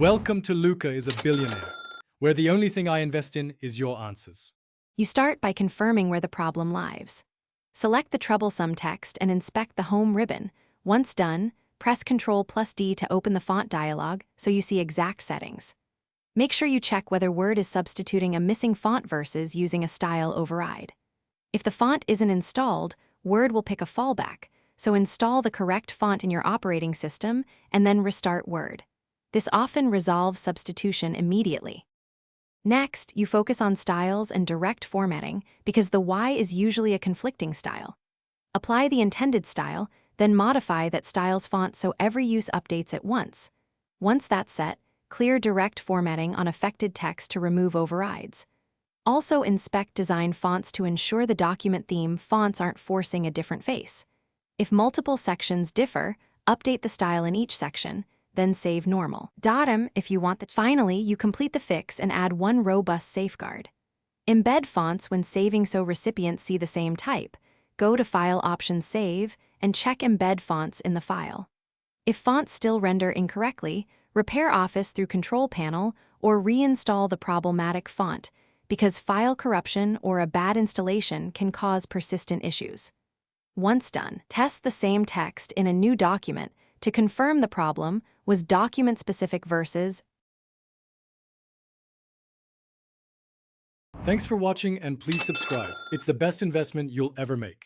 Welcome to Luca is a Billionaire, where the only thing I invest in is your answers. You start by confirming where the problem lies. Select the troublesome text and inspect the Home ribbon. Once done, press Ctrl+D to open the font dialog so you see exact settings. Make sure you check whether Word is substituting a missing font versus using a style override. If the font isn't installed, Word will pick a fallback, so install the correct font in your operating system and then restart Word. This often resolves substitution immediately. Next, you focus on styles and direct formatting because the Y is usually a conflicting style. Apply the intended style, then modify that style's font so every use updates at once. Once that's set, clear direct formatting on affected text to remove overrides. Also inspect design fonts to ensure the document theme fonts aren't forcing a different face. If multiple sections differ, update the style in each section, then save normal. .m if you want that. Finally, you complete the fix and add one robust safeguard. Embed fonts when saving so recipients see the same type. Go to File Option Save and check Embed fonts in the file. If fonts still render incorrectly, repair Office through Control Panel or reinstall the problematic font because file corruption or a bad installation can cause persistent issues. Once done, test the same text in a new document to confirm the problem was document-specific versus. Thanks for watching and please subscribe. It's the best investment you'll ever make.